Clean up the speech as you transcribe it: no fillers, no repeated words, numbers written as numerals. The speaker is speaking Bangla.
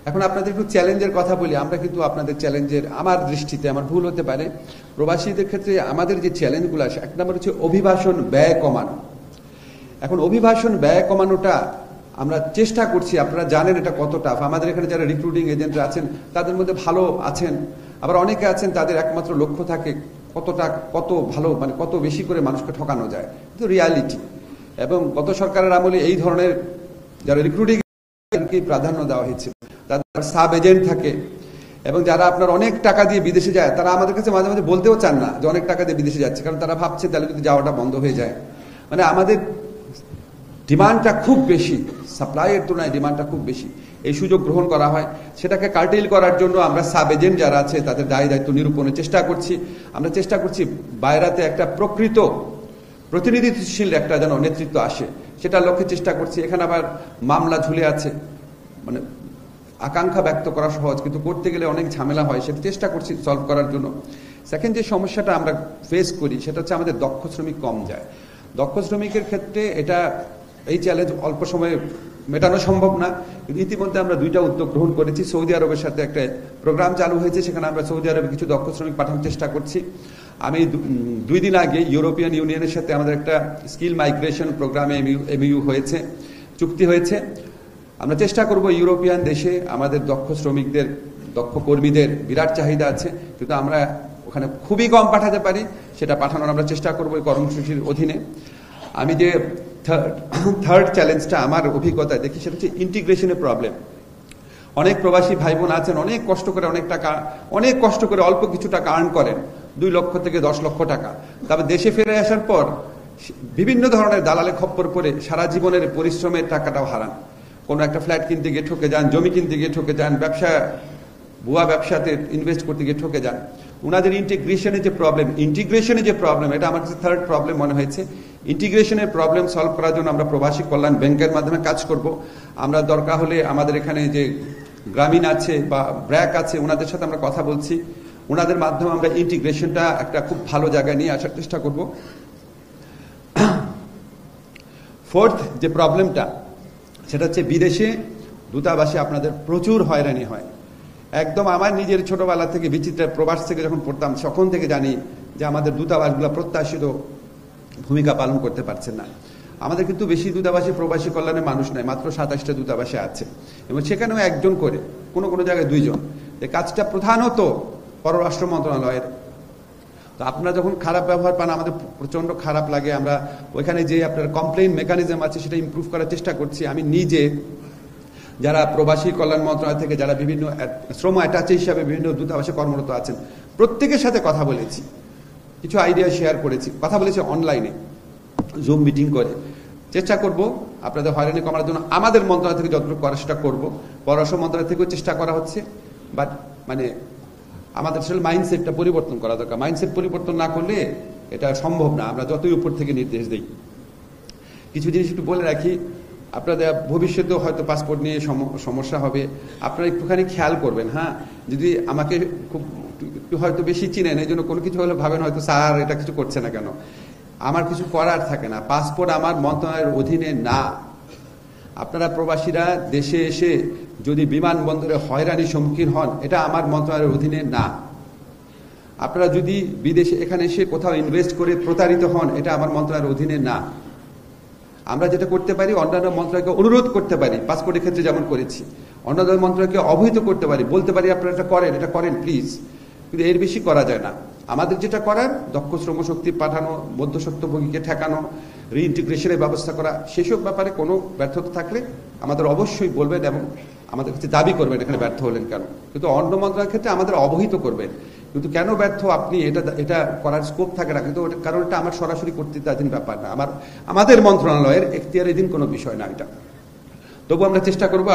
এখন আপনাদের একটু চ্যালেঞ্জের কথা বলি। আমরা কিন্তু আপনাদের চ্যালেঞ্জের, আমার দৃষ্টিতে, আমার ভুল হতে পারে, প্রবাসীদের ক্ষেত্রে আমাদের যে চ্যালেঞ্জগুলো আসে, এক নম্বর হচ্ছে অভিবাসন ব্যয় কমানো। এখন অভিবাসন ব্যয় কমানোটা আমরা চেষ্টা করছি। আপনারা জানেন এটা কত টাফ। আমাদের এখানে যারা রিক্রুটিং এজেন্টরা আছেন তাদের মধ্যে ভালো আছেন, আবার অনেকে আছেন তাদের একমাত্র লক্ষ্য থাকে কত ভালো, মানে কত বেশি করে মানুষকে ঠকানো যায়, কিন্তু রিয়ালিটি। এবং গত সরকারের আমলে এই ধরনের যারা রিক্রুটিং প্রাধান্য দেওয়া হয়েছে, তাদের সাব এজেন্ট থাকে, এবং যারা আপনার অনেক টাকা দিয়ে বিদেশে যায় তারা আমাদের কাছে মাঝে মাঝে বলতেও চান না যে অনেক টাকা দিয়ে বিদেশে যাচ্ছে, কারণ তারা ভাবছে তাহলে যদি যাওয়াটা বন্ধ হয়ে যায়। মানে আমাদের ডিমান্ডটা খুব বেশি, সাপ্লাইয়ের তুলনায় ডিমান্ডটা খুব বেশি। এই সুযোগ গ্রহণ করা হয়, সেটাকে কার্টেল করার জন্য আমরা সাব এজেন্ট যারা আছে তাদের দায় দায়িত্ব নিরূপণের চেষ্টা করছি। আমরা চেষ্টা করছি বাইরেতে একটা প্রকৃত প্রতিনিধিশীল একটা যেন নেতৃত্ব আসে, সেটার লক্ষ্যে চেষ্টা করছি। এখানে আবার মামলা ঝুলে আছে, মানে আকাঙ্ক্ষা ব্যক্ত করা সহজ, কিন্তু করতে গেলে অনেক ঝামেলা হয়, সেটা চেষ্টা করছি সলভ করার জন্য। সেকেন্ড যে সমস্যাটা আমরা ফেস করি সেটা হচ্ছে আমাদের দক্ষ শ্রমিক কম যায়। দক্ষ শ্রমিকের ক্ষেত্রে এই চ্যালেঞ্জ অল্প সময়ে মেটানো সম্ভব না, কিন্তু ইতিমধ্যে আমরা 2টা উদ্যোগ গ্রহণ করেছি। সৌদি আরবের সাথে একটা প্রোগ্রাম চালু হয়েছে, সেখানে আমরা সৌদি আরবে কিছু দক্ষ শ্রমিক পাঠানোর চেষ্টা করছি। আমি 2 দিন আগে ইউরোপিয়ান ইউনিয়নের সাথে আমাদের একটা স্কিল মাইগ্রেশন প্রোগ্রামে এমইউ হয়েছে, চুক্তি হয়েছে। আমরা চেষ্টা করব ইউরোপিয়ান দেশে আমাদের দক্ষ শ্রমিকদের, দক্ষ কর্মীদের বিরাট চাহিদা আছে, কিন্তু আমরা ওখানে খুবই কম পাঠাতে পারি, সেটা পাঠানোর আমরা চেষ্টা করব এই কর্মসূচির অধীনে। আমি যে থার্ড চ্যালেঞ্জটা আমার অভিজ্ঞতায় দেখি সেটা হচ্ছে ইন্টিগ্রেশনের প্রবলেম। অনেক প্রবাসী ভাই বোন আছেন, অনেক কষ্ট করে অল্প কিছু টাকা আর্ন করেন, 2 লক্ষ থেকে 10 লক্ষ টাকা। তবে দেশে ফিরে আসার পর বিভিন্ন ধরনের দালালে খপ্পর পরে সারা জীবনের পরিশ্রমের টাকাটাও হারান। কোনো একটা ফ্ল্যাট কিনতে গিয়ে ঠকে যান, জমি কিনতে গিয়ে ঠকে যান, ভুয়া ব্যবসাতে ইনভেস্ট করতে গিয়ে ঠকে যান। ওনাদের ইন্টিগ্রেশনের যে প্রবলেম, এটা আমার কাছে থার্ড প্রবলেম মনে হয়েছে। ইন্টিগ্রেশনের প্রবলেম সলভ করার জন্য আমরা প্রবাসী কল্যাণ ব্যাংকের মাধ্যমে কাজ করব। আমরা দরকার হলে আমাদের এখানে যে গ্রামীণ আছে বা ব্র্যাক আছে, ওনাদের সাথে আমরা কথা বলছি, ওনাদের মাধ্যমে আমরা ইন্টিগ্রেশনটা একটা খুব ভালো জায়গায় নিয়ে আসার চেষ্টা করব। ফোর্থ যে প্রবলেমটা সেটা হচ্ছে বিদেশে দূতাবাসে আপনাদের প্রচুর হয়রানি হয়। একদম আমার নিজের ছোটবেলা থেকে বিচিত্র প্রবাস থেকে যখন পড়তাম তখন থেকে জানি যে আমাদের দূতাবাসগুলো প্রত্যাশিত ভূমিকা পালন করতে পারছে না। আমাদের কিন্তু বেশি দূতাবাসে প্রবাসী কল্যাণে মানুষ নাই, মাত্র 27টা দূতাবাসে আছে, এবং সেখানেও একজন করে, কোনো জায়গায় 2 জন। এই কাজটা প্রধানত পররাষ্ট্র মন্ত্রণালয়ের। তো আপনারা যখন খারাপ ব্যবহার পান আমাদের প্রচন্ড খারাপ লাগে। আমরা ওইখানে যে আপনার কমপ্লেইন মেকানিজম আছে সেটা ইমপ্রুভ করার চেষ্টা করছি। আমি নিজে যারা প্রবাসী কল্যাণ মন্ত্রণালয় থেকে যারা বিভিন্ন শ্রম অ্যাটাচে হিসাবে বিভিন্ন দূতাবাসে কর্মরত আছেন, প্রত্যেকের সাথে কথা বলেছি, কিছু আইডিয়া শেয়ার করেছি, কথা বলেছি অনলাইনে, জুম মিটিং করে। চেষ্টা করব আপনাদের হয়রানি কমানোর জন্য। আমাদের মন্ত্রণালয় থেকে যতটুকু করা সেটা করবো, পররাষ্ট্র মন্ত্রণালয় থেকেও চেষ্টা করা হচ্ছে। বাট মানে আমাদের আসলে মাইন্ডসেটটা পরিবর্তন করা দরকার। মাইন্ডসেট পরিবর্তন না করলে এটা সম্ভব না, আমরা যতই উপর থেকে নির্দেশ দিই। কিছু জিনিস একটু বলে রাখি, আপনাদের ভবিষ্যতেও হয়তো পাসপোর্ট নিয়ে সমস্যা হবে, আপনারা একটুখানি খেয়াল করবেন। হ্যাঁ, যদি আমাকে খুব হয়তো বেশি চিনেন, এই জন্য কোনো কিছু হলে ভাবেন হয়তো স্যার এটা কিছু করছে না কেন। আমার কিছু করার থাকে না, পাসপোর্ট আমার মন্ত্রণালয়ের অধীনে না। আপনারা প্রবাসীরা দেশে এসে যদি বিমানবন্দরে হয়রানির সম্মুখীন হন, এটা আমার মন্ত্রণালয়ের অধীনে না। আপনারা যদি বিদেশে এখানে এসে কোথাও ইনভেস্ট করে প্রতারিত হন, এটা আমার মন্ত্রণালয়ের অধীনে না। আমরা যেটা করতে পারি, অন্যান্য মন্ত্রণালয়কে অনুরোধ করতে পারি, পাসপোর্টের ক্ষেত্রে যেমন করেছি, অন্যান্য মন্ত্রণালয়কে অবহিত করতে পারি, বলতে পারি আপনারা এটা করেন প্লিজ, কিন্তু এর বেশি করা যায় না। আমাদের যেটা করার, দক্ষ শ্রমশক্তি পাঠানো, মধ্যস্বত্বভোগীকে ঠেকানো, রিইন্টিগ্রেশনের ব্যবস্থা করা, সেসব ব্যাপারে কোনো ব্যর্থতা থাকলে আমাদের অবশ্যই বলবেন এবং আমাদের কাছে দাবি করবেন এখানে ব্যর্থ হলেন কেন। কিন্তু অন্য মন্ত্রণালয়ের ক্ষেত্রে আমাদের অবহিত করবেন, কিন্তু কেন ব্যর্থ আপনি এটা করার স্কোপ থাকে না, কিন্তু কারণ এটা আমার সরাসরি কর্তৃত্বাধীন ব্যাপার না, আমাদের মন্ত্রণালয়ের এখতিয়ারাধীন কোনো বিষয় না এটা। তবু আমরা চেষ্টা করবো